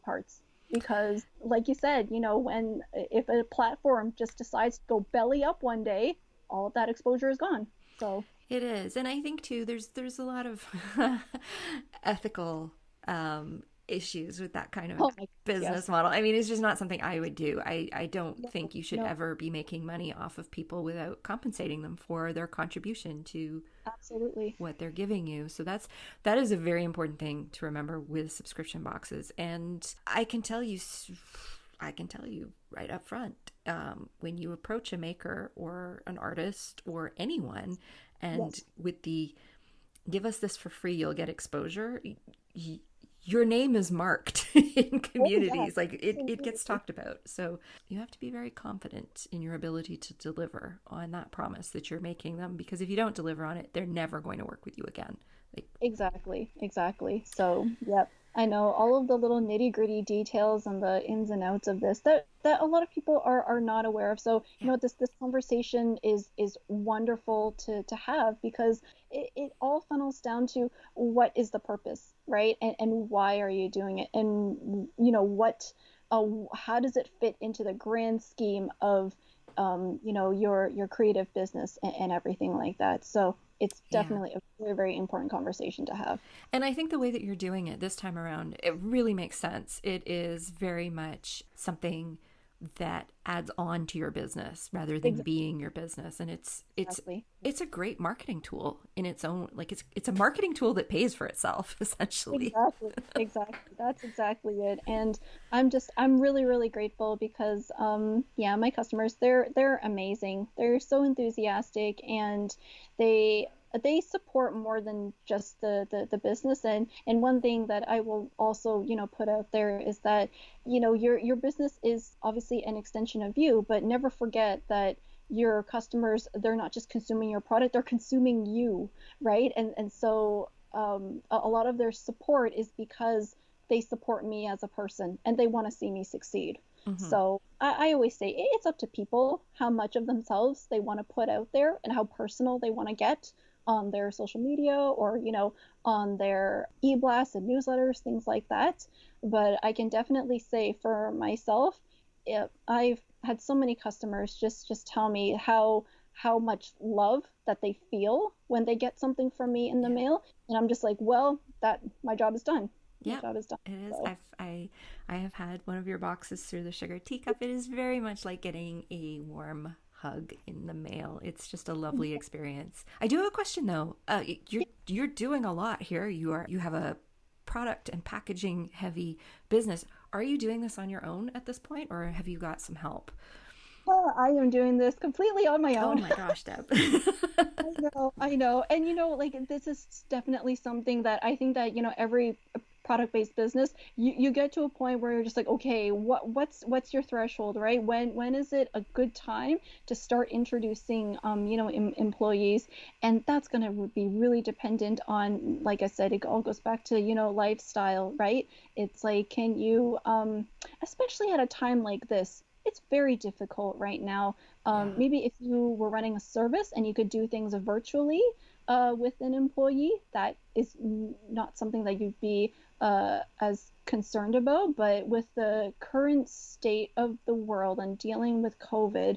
parts. Because like you said, when if a platform just decides to go belly up one day, all of that exposure is gone. So It is, and I think too. There's a lot of ethical issues with that kind of oh my goodness, business yes. model. I mean, it's just not something I would do. I don't No, think you should no, ever be making money off of people without compensating them for their contribution to absolutely. what they're giving you. So that is a very important thing to remember with subscription boxes. And I can tell you right up front, when you approach a maker or an artist or anyone, and Yes. with the give us this for free, you'll get exposure. Your name is marked in Oh yes, communities, like it gets absolutely. talked about. So you have to be very confident in your ability to deliver on that promise that you're making them, because if you don't deliver on it, they're never going to work with you again. Like, Exactly, exactly. So, yep. I know all of the little nitty-gritty details and the ins and outs of this that a lot of people are not aware of. So, yeah, this conversation is wonderful to have because it all funnels down to what is the purpose, right? And why are you doing it? And how does it fit into the grand scheme of your creative business and everything like that. So it's yeah. definitely a very, very important conversation to have. And I think the way that you're doing it this time around, it really makes sense. It is very much something that adds on to your business rather than being your business. And Exactly. it's a great marketing tool in its own, like it's a marketing tool that pays for itself essentially. Exactly. Exactly. That's exactly it. And I'm really, really grateful because yeah, my customers, they're amazing. They're so enthusiastic and they they support more than just the business. And one thing that I will also, put out there is that, your business is obviously an extension of you, but never forget that your customers, they're not just consuming your product, they're consuming you, right? And so a lot of their support is because they support me as a person and they want to see me succeed. Hmm. So I always say it's up to people how much of themselves they want to put out there and how personal they want to get on their social media or, on their e-blasts and newsletters, things like that. But I can definitely say for myself, I've had so many customers just tell me how much love that they feel when they get something from me in the Yeah. mail, and I'm just like, well, that my job is done. My Yep. job is done. It is. So I have had one of your boxes through the sugar teacup. It is very much like getting a warm hug in the mail. It's just a lovely experience. I do have a question though. You're doing a lot here. You have a product and packaging heavy business. Are you doing this on your own at this point, or have you got some help? I am doing this completely on my Oh own. my gosh, Deb. I know. And like this is definitely something that I think that, every product-based business, you get to a point where you're just like, okay, what's your threshold, right? When is it a good time to start introducing employees? And that's going to be really dependent on, like I said, it all goes back to, lifestyle, right? It's like, can you especially at a time like this, it's very difficult right now. Yeah. Maybe if you were running a service and you could do things virtually with an employee, that is not something that you'd be as concerned about. But with the current state of the world and dealing with COVID,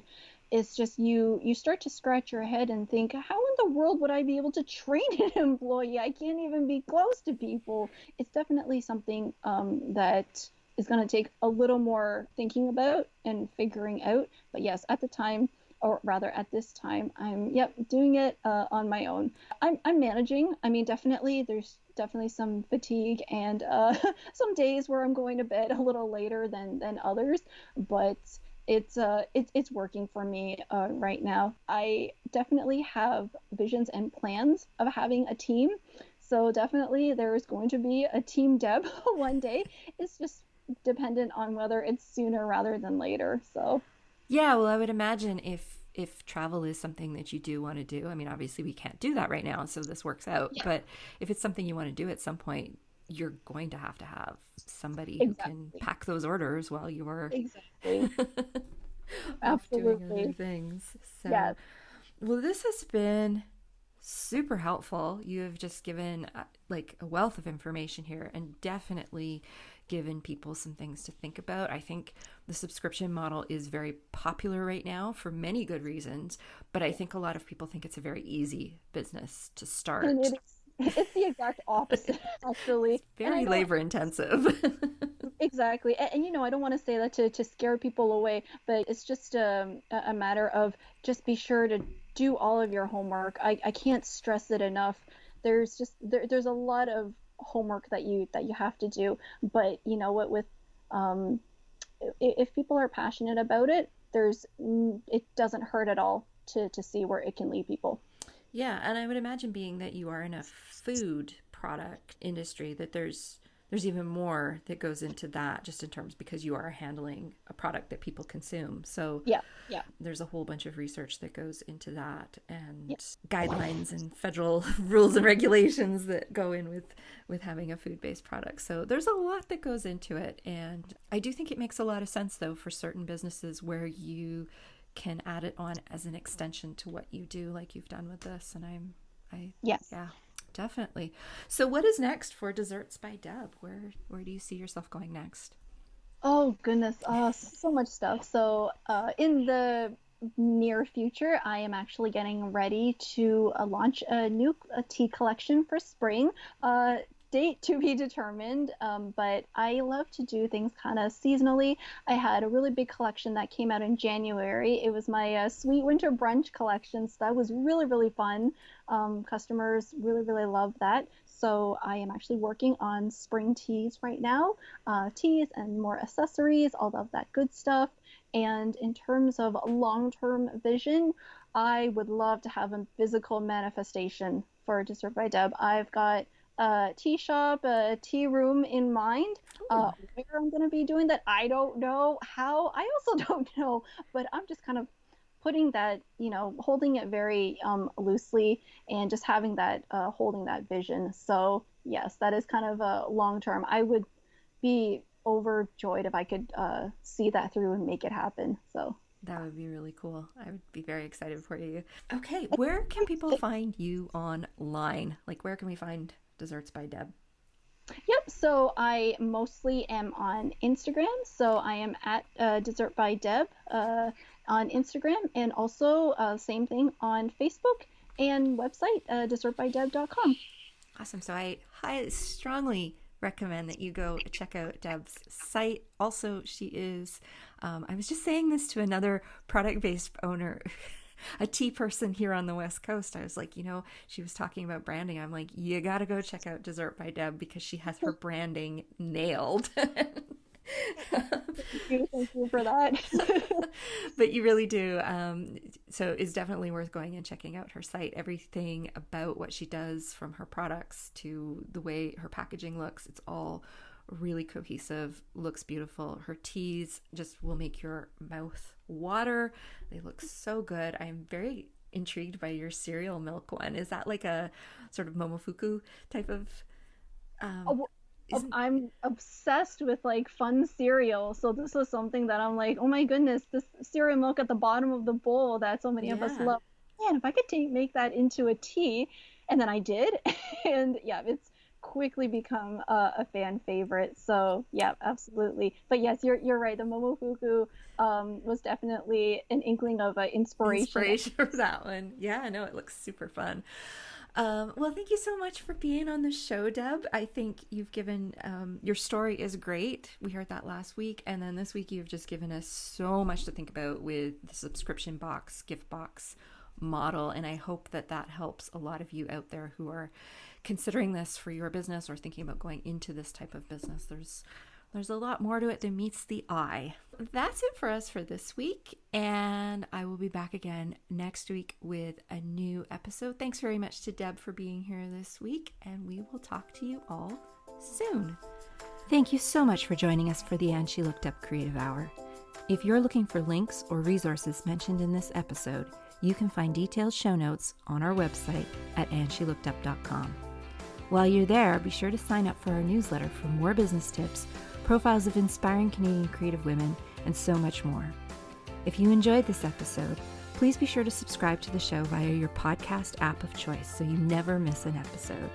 it's just you start to scratch your head and think, how in the world would I be able to train an employee? I can't even be close to people. It's definitely something that is going to take a little more thinking about and figuring out. But yes, at the time, or rather at this time, I'm doing it on my own. I'm managing. I mean, definitely there's definitely some fatigue and some days where I'm going to bed a little later than others, but it's working for me right now. I definitely have visions and plans of having a team. So definitely there is going to be a team Deb one day. It's just dependent on whether it's sooner rather than later. So Yeah, well, I would imagine if travel is something that you do want to do, I mean, obviously we can't do that right now, so this works out. yeah, But if it's something you want to do at some point, you're going to have somebody who can exactly. pack those orders while you're Exactly. off doing other Absolutely. things. So, Yes. well, this has been super helpful. You have just given like a wealth of information here and definitely given people some things to think about. I think the subscription model is very popular right now for many good reasons, but I Yeah. think a lot of people think it's a very easy business to And start. it is, it's the exact opposite, actually. And I Very don't labor intensive. exactly. I don't want to say that to scare people away, but it's just a matter of just be sure to do all of your homework. I can't stress it enough. There's a lot of homework that you have to do, but you know what, with um if people are passionate about it, it doesn't hurt at all to see where it can lead people. Yeah, and I would imagine being that you are in a food product industry that there's even more that goes into that just in terms because you are handling a product that people consume. So Yeah, yeah, there's a whole bunch of research that goes into that and yeah. guidelines and federal rules and regulations that go in with having a food-based product. So there's a lot that goes into it, and I do think it makes a lot of sense though for certain businesses where you can add it on as an extension to what you do like you've done with this. And I Yes. yeah, definitely. So what is next for Desserts by Deb? Where do you see yourself going next? Oh goodness, so much stuff. So, in the near future, I am actually getting ready to launch a tea collection for spring. Date to be determined, but I love to do things kind of seasonally. I had a really big collection that came out in January. It was my Sweet Winter Brunch collection, so that was really, really fun. Customers really, really love that. So I am actually working on spring teas right now, teas and more accessories, all of that good stuff. And in terms of long-term vision, I would love to have a physical manifestation for Dessert by Deb. I've got a tea shop, a tea room in mind. Ooh. Where I'm going to be doing that, I don't know. How, I also don't know. But I'm just kind of putting that, holding it very loosely and just having that, holding that vision. So, yes, that is kind of a long term. I would be overjoyed if I could see that through and make it happen. So, That would be really cool. I would be very excited for you. Okay, where can people find you online? Like, where can we find Desserts by Deb? yep. So I mostly am on Instagram. So I am at Dessert by Deb on Instagram, and also same thing on Facebook and website dessertbydeb.com. Awesome. So I highly, strongly recommend that you go check out Deb's site. Also, she is, I was just saying this to another product based owner, a tea person here on the West Coast. I was like, she was talking about branding. I'm like, you got to go check out Dessert by Deb because she has her branding nailed. Thank you for that. But you really do. So it's definitely worth going and checking out her site. Everything about what she does, from her products to the way her packaging looks, it's all really cohesive, looks beautiful. Her teas just will make your mouth water. They look so good. I'm very intrigued by your cereal milk one. Is that like a sort of momofuku type of um Oh, isn't I'm obsessed with like fun cereal. So this was something that I'm like, oh my goodness, this cereal milk at the bottom of the bowl that so many of us yeah. love. Man, if I could make that into a tea, and then I did, and yeah, it's quickly become a fan favorite. So yeah, absolutely. But yes, you're right. The Momofuku was definitely an inkling of inspiration. Inspiration for that one. Yeah, no, it looks super fun. Well, thank you so much for being on the show, Deb. I think you've given your story is great. We heard that last week, and then this week you've just given us so much to think about with the subscription box, gift box model, and I hope that that helps a lot of you out there who are considering this for your business or thinking about going into this type of business. There's There's a lot more to it than meets the eye. That's it for us for this week, and I will be back again next week with a new episode. Thanks very much to Deb for being here this week, and we will talk to you all soon. Thank you so much for joining us for the And She Looked Up Creative Hour. If you're looking for links or resources mentioned in this episode, you can find detailed show notes on our website at andshelookedup.com. While you're there, be sure to sign up for our newsletter for more business tips, profiles of inspiring Canadian creative women, and so much more. If you enjoyed this episode, please be sure to subscribe to the show via your podcast app of choice so you never miss an episode.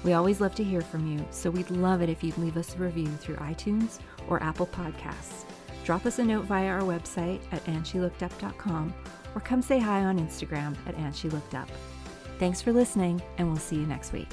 We always love to hear from you, so we'd love it if you'd leave us a review through iTunes or Apple Podcasts. Drop us a note via our website at andshelookedup.com or come say hi on Instagram at andshelookedup. Thanks for listening, and we'll see you next week.